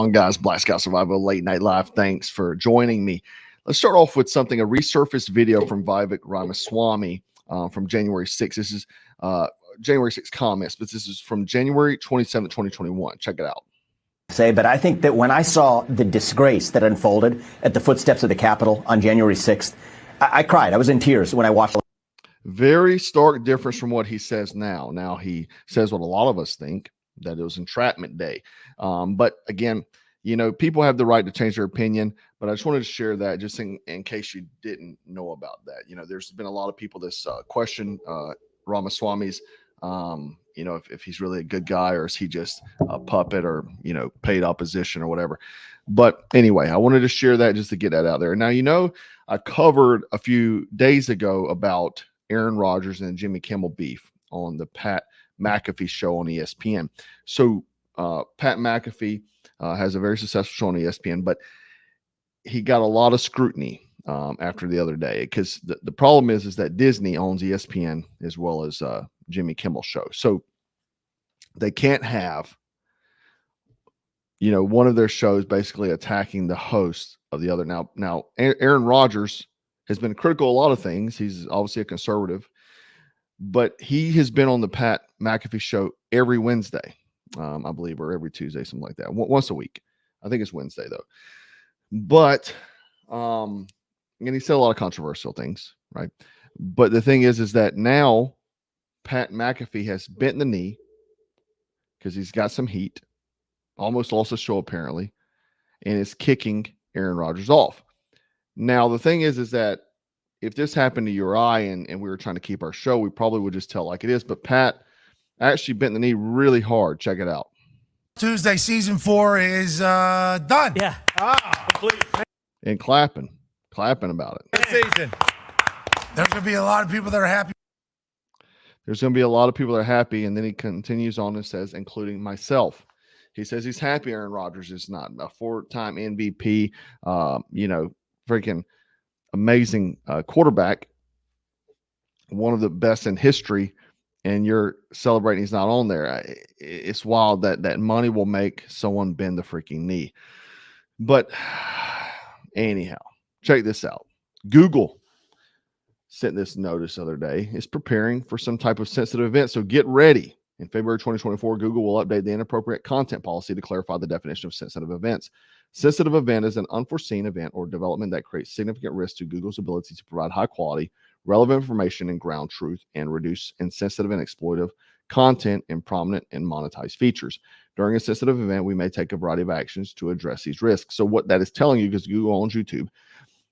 on, guys? Black Scout Survival Late Night Live. Thanks for joining me. Let's start off with a resurfaced video from Vivek Ramaswamy from January 6th. This is January 6th comments, but this is from January 27th, 2021. Check it out. But I think that when I saw the disgrace that unfolded at the footsteps of the Capitol on January 6th, I cried. I was in tears when I watched. Very stark difference from what he says now. Now he says what a lot of us think, that it was entrapment day. But again, you know, people have the right to change their opinion, but I just wanted to share that just in case you didn't know about that. You know, there's been a lot of people this question Ramaswamy's, you know, if he's really a good guy or is he just a puppet or, you know, paid opposition or whatever. But anyway, I wanted to share that just to get that out there. Now, you know, I covered a few days ago about Aaron Rodgers and Jimmy Kimmel beef on the Pat McAfee show on ESPN. So Pat McAfee has a very successful show on ESPN, but he got a lot of scrutiny after the other day because the problem is that Disney owns ESPN as well as Jimmy Kimmel show. So they can't have, you know, one of their shows basically attacking the host of the other. Now Aaron Rodgers has been critical of a lot of things. He's obviously a conservative, but he has been on the Pat McAfee show every Wednesday, I believe, or every Tuesday, something like that, once a week. I think it's Wednesday though. But and he said a lot of controversial things, right? But the thing is that now Pat McAfee has bent the knee because he's got some heat, almost lost the show apparently, and is kicking Aaron Rodgers off. Now, the thing is that if this happened to you or I and we were trying to keep our show, we probably would just tell like it is. But Pat actually bent the knee really hard. Check it out. Tuesday, season 4 is done. Yeah. Complete. And clapping about it. Season. There's going to be a lot of people that are happy. There's going to be a lot of people that are happy. And then he continues on and says, including myself. He says he's happy Aaron Rodgers is not a 4-time MVP, you know, freaking amazing quarterback, one of the best in history, and you're celebrating he's not on there. It's wild that money will make someone bend the freaking knee. But anyhow, check this out. Google sent this notice the other day. It's preparing for some type of sensitive event, so get ready. In February 2024, Google will update the inappropriate content policy to clarify the definition of sensitive events. Sensitive event is an unforeseen event or development that creates significant risk to Google's ability to provide high quality, relevant information and ground truth and reduce insensitive and exploitive content and prominent and monetized features. During a sensitive event, we may take a variety of actions to address these risks. So what that is telling you, because Google owns YouTube,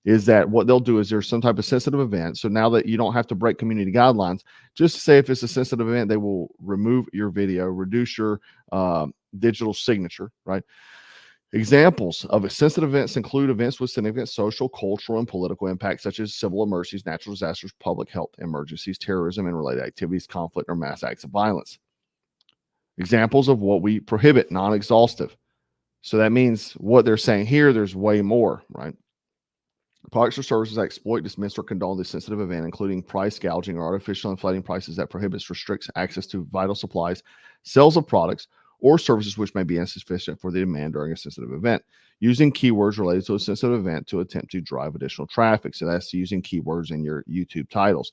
is that what they'll do is there's some type of sensitive event. So now that you don't have to break community guidelines, just say if it's a sensitive event, they will remove your video, reduce your digital signature, right? Examples of sensitive events include events with significant social, cultural, and political impact, such as civil emergencies, natural disasters, public health emergencies, terrorism and related activities, conflict, or mass acts of violence. Examples of what we prohibit, non-exhaustive. So that means what they're saying here, there's way more, right? Products or services that exploit, dismiss, or condone this sensitive event, including price gouging or artificial inflating prices that prohibits, restricts access to vital supplies, sales of products, or services which may be insufficient for the demand during a sensitive event, using keywords related to a sensitive event to attempt to drive additional traffic. So that's using keywords in your YouTube titles.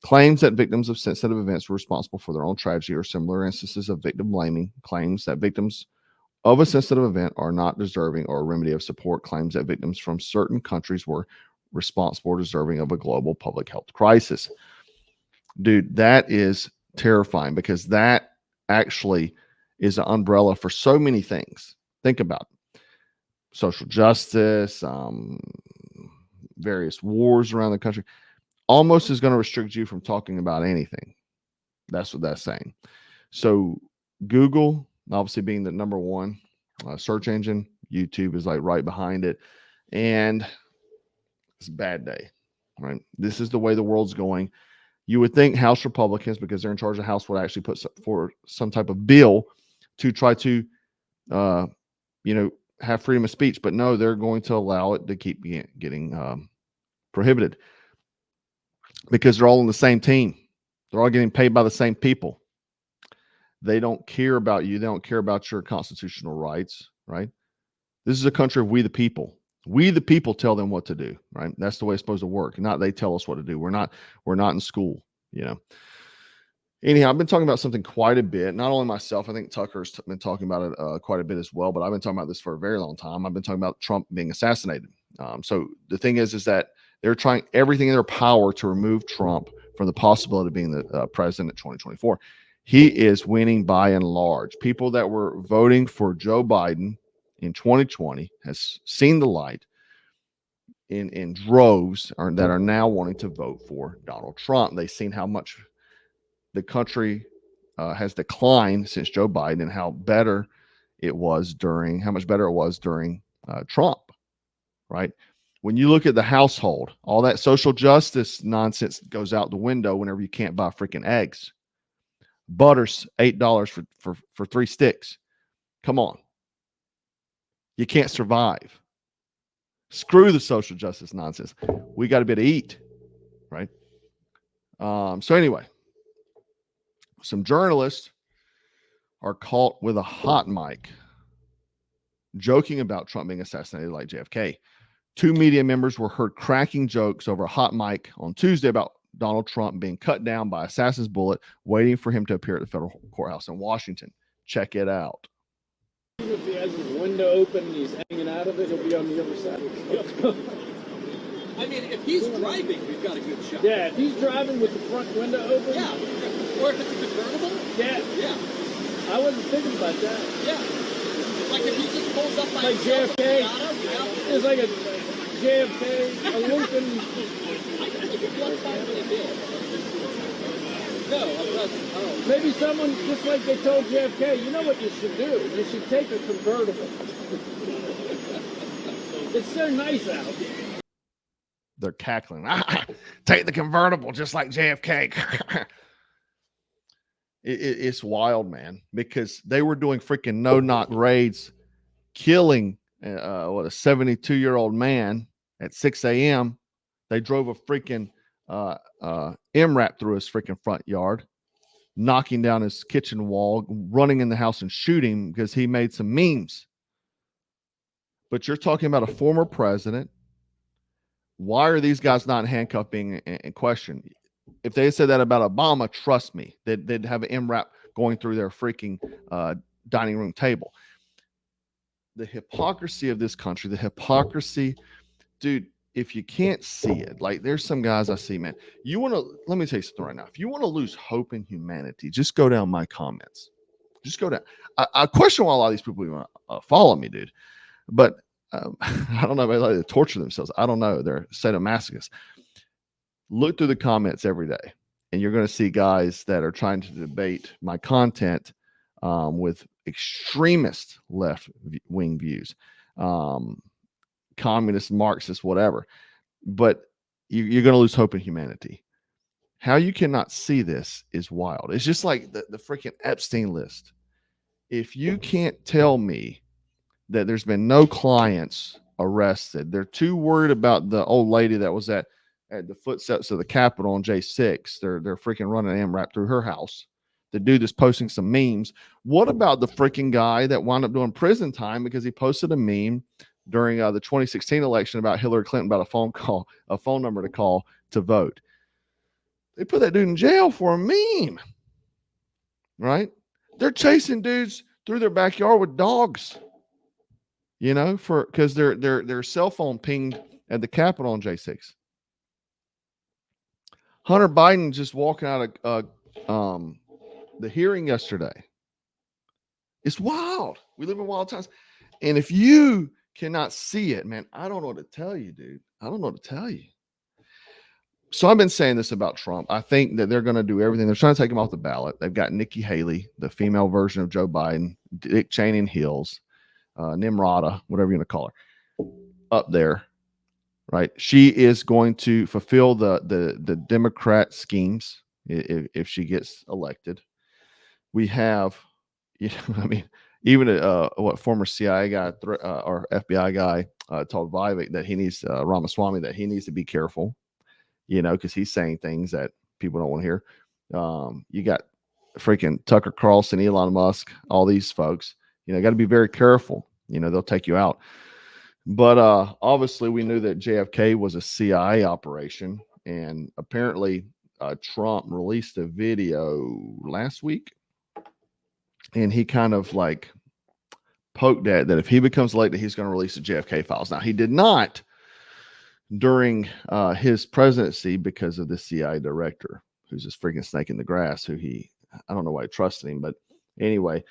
Claims that victims of sensitive events were responsible for their own tragedy or similar instances of victim blaming. Claims that victims of a sensitive event are not deserving or a remedy of support. Claims that victims from certain countries were responsible or deserving of a global public health crisis. Dude, that is terrifying because that actually is an umbrella for so many things. Think about it. Social justice, various wars around the country, almost is going to restrict you from talking about anything. That's what that's saying. So Google, obviously being the number one search engine, YouTube is like right behind it. And it's a bad day, right? This is the way the world's going. You would think House Republicans, because they're in charge of the House, would actually put for some type of bill to try to, you know, have freedom of speech. But no, they're going to allow it to keep getting prohibited because they're all on the same team. They're all getting paid by the same people. They don't care about you. They don't care about your constitutional rights, right? This is a country of we the people. We the people tell them what to do, right? That's the way it's supposed to work. Not they tell us what to do. We're not in school, you know. Anyhow, I've been talking about something quite a bit. Not only myself, I think Tucker's been talking about it quite a bit as well. But I've been talking about this for a very long time. I've been talking about Trump being assassinated. So the thing is that they're trying everything in their power to remove Trump from the possibility of being the president in 2024. He is winning by and large. People that were voting for Joe Biden in 2020 has seen the light in droves that are now wanting to vote for Donald Trump. They've seen how much the country has declined since Joe Biden and how much better it was during Trump, right? When you look at the household, all that social justice nonsense goes out the window whenever you can't buy freaking eggs. Butter's $8 for 3 sticks. Come on. You can't survive. Screw the social justice nonsense. We got a bit to eat, right? So anyway, some journalists are caught with a hot mic joking about Trump being assassinated like JFK. 2 media members were heard cracking jokes over a hot mic on Tuesday about Donald Trump being cut down by assassin's bullet, waiting for him to appear at the federal courthouse in Washington. Check it out. Even if he has his window open and he's hanging out of it, he'll be on the other side. I mean, if he's driving, we've got a good shot. Yeah, if he's driving with the front window open. Yeah, or if it's a convertible. Yeah. Yeah. I wasn't thinking about that. Yeah. Like if he just pulls up by like himself JFK. with the auto, yeah. It's like a JFK, a Lincoln. I think if one time they did. No, a president. Oh. Maybe someone, just like they told JFK, you know what you should do? You should take a convertible. It's so nice out. They're cackling. Take the convertible, just like JFK. It's wild, man, because they were doing freaking no-knock raids, killing a 72-year-old man at 6 a.m. They drove a freaking MRAP through his freaking front yard, knocking down his kitchen wall, running in the house and shooting because he made some memes. But you're talking about a former president. Why are these guys not handcuffed being in question? If they said that about Obama, trust me, they'd have an MRAP going through their freaking dining room table. The hypocrisy of this country, the hypocrisy, dude, if you can't see it, like there's some guys I see, man, let me tell you something right now. If you want to lose hope in humanity, just go down my comments. Just go down. I question why a lot of these people even follow me, dude. But I don't know, maybe they torture themselves. I don't know. They're sadomasochists. Look through the comments every day, and you're going to see guys that are trying to debate my content with extremist left-wing views, communist, Marxist, whatever. But you're going to lose hope in humanity. How you cannot see this is wild. It's just like the freaking Epstein list. If you can't tell me that there's been no clients arrested, they're too worried about the old lady that was at the footsteps of the Capitol on J6. They're freaking running MRAP through her house. The dude is posting some memes. What about the freaking guy that wound up doing prison time because he posted a meme during the 2016 election about Hillary Clinton about a phone number to call to vote? They put that dude in jail for a meme, right? They're chasing dudes through their backyard with dogs, you know, because their cell phone pinged at the Capitol on J6. Hunter Biden just walking out of the hearing yesterday. It's wild. We live in wild times. And if you cannot see it, man, I don't know what to tell you, dude. I don't know what to tell you. So I've been saying this about Trump. I think that they're going to do everything. They're trying to take him off the ballot. They've got Nikki Haley, the female version of Joe Biden, Dick Cheney and Hills, Nimrata, whatever you're going to call her, up there. Right, she is going to fulfill the Democrat schemes if she gets elected. We have, you know, I mean, even former CIA guy or FBI guy told Vivek that he needs Ramaswamy that he needs to be careful, you know, because he's saying things that people don't want to hear. You got freaking Tucker Carlson, Elon Musk, all these folks. You know, got to be very careful they'll take you out. But obviously we knew that JFK was a CIA operation, and apparently Trump released a video last week, and he kind of like poked at that if he becomes elected, he's going to release the JFK files. Now, he did not during his presidency because of the CIA director, who's this freaking snake in the grass, I don't know why he trusted him, but anyway,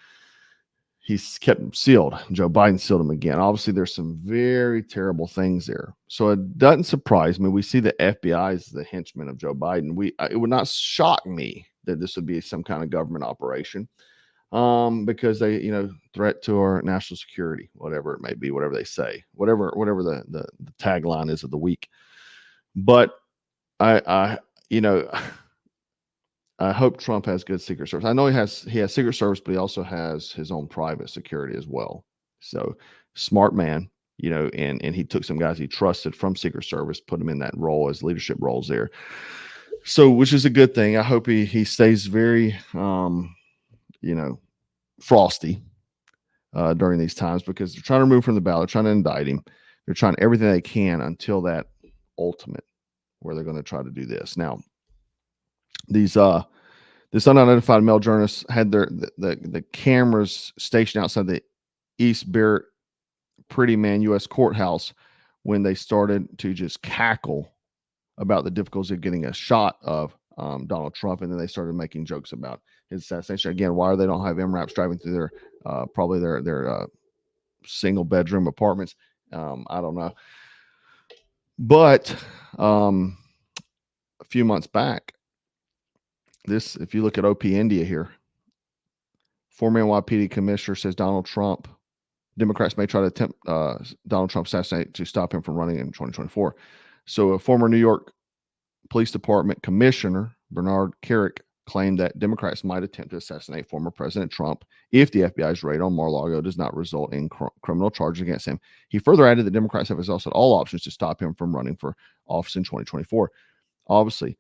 he's kept him sealed. Joe Biden sealed him again. Obviously, there's some very terrible things there. So it doesn't surprise me. We see the FBI as the henchman of Joe Biden. It would not shock me that this would be some kind of government operation, because they, threat to our national security, whatever it may be, whatever they say, whatever the tagline is of the week. But I hope Trump has good Secret Service. I know he has Secret Service, but he also has his own private security as well. So smart man, and he took some guys he trusted from Secret Service, put them in that role as leadership roles there. So, which is a good thing. I hope he stays very, frosty during these times, because they're trying to remove from the ballot, they're trying to indict him. They're trying everything they can until that ultimate where they're going to try to do this. Now, this unidentified male journalist had the cameras stationed outside the East Barrett Pretty Man U.S. courthouse when they started to just cackle about the difficulties of getting a shot of Donald Trump, and then they started making jokes about his assassination. Again, why they don't have MRAPs driving through their probably their single bedroom apartments? I don't know. But a few months back, if you look at OP India here, former NYPD commissioner says Democrats may try to attempt Donald Trump assassination to stop him from running in 2024. So a former New York Police Department commissioner, Bernard Carrick, claimed that Democrats might attempt to assassinate former President Trump if the FBI's raid on Mar-a-Lago does not result in criminal charges against him. He further added that Democrats have exhausted all options to stop him from running for office in 2024. Obviously,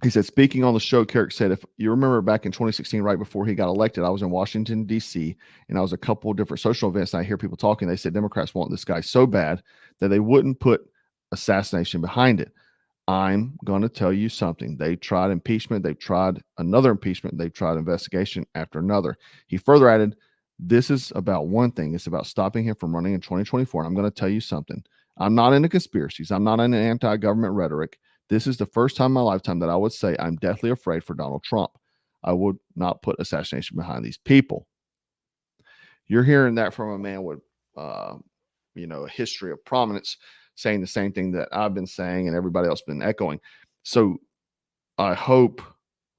he said, speaking on the show, Carrick said, if you remember back in 2016, right before he got elected, I was in Washington, D.C., and I was a couple of different social events, and I hear people talking. They said Democrats want this guy so bad that they wouldn't put assassination behind it. I'm going to tell you something. They tried impeachment. They've tried another impeachment. They've tried investigation after another. He further added, this is about one thing. It's about stopping him from running in 2024. And I'm going to tell you something. I'm not into conspiracies. I'm not into anti-government rhetoric. This is the first time in my lifetime that I would say I'm deathly afraid for Donald Trump. I would not put assassination behind these people. You're hearing that from a man with, a history of prominence, saying the same thing that I've been saying and everybody else been echoing. So I hope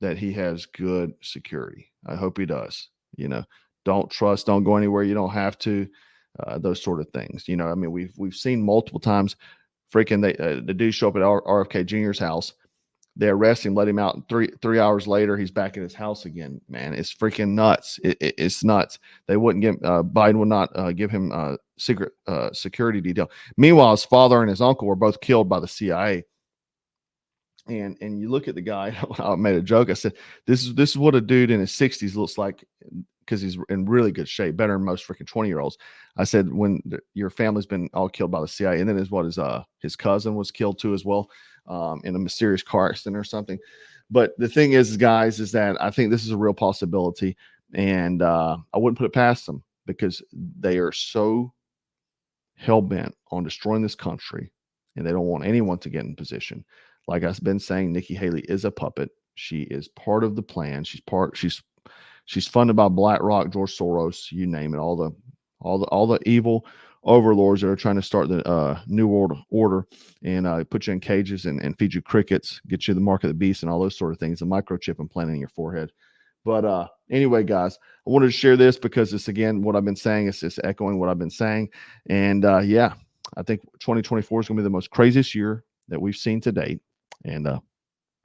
that he has good security. I hope he does. Don't go anywhere you don't have to. Those sort of things. We've seen multiple times. Freaking the dude show up at RFK Jr.'s house. They arrest him, let him out. 3 hours later, he's back at his house again. Man, it's freaking nuts. It's nuts. They wouldn't give Biden would not give him secret security detail. Meanwhile, his father and his uncle were both killed by the CIA. And you look at the guy. I made a joke. I said, "This is what a dude in his 60s looks like." Because he's in really good shape, better than most freaking 20-year-olds. I said, when your family's been all killed by the CIA, and then his cousin was killed too as well, in a mysterious car accident or something. But the thing is, guys, is that I think this is a real possibility, and I wouldn't put it past them, because they are so hell-bent on destroying this country, and they don't want anyone to get in position. Like I've been saying, Nikki Haley is a puppet. She is part of the plan. She's funded by BlackRock, George Soros, you name it, all the evil overlords that are trying to start the new world order and put you in cages and feed you crickets, get you the mark of the beast and all those sort of things, a microchip implanted in your forehead. But anyway, guys, I wanted to share this because it's, again, what I've been saying. It's echoing what I've been saying. And I think 2024 is going to be the most craziest year that we've seen to date. And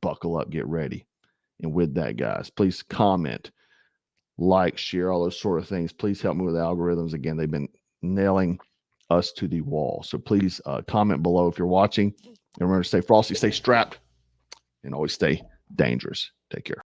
buckle up, get ready. And with that, guys, please comment, like, share, all those sort of things. Please help me with the algorithms. Again, they've been nailing us to the wall. So please comment below if you're watching. And remember to stay frosty, stay strapped, and always stay dangerous. Take care.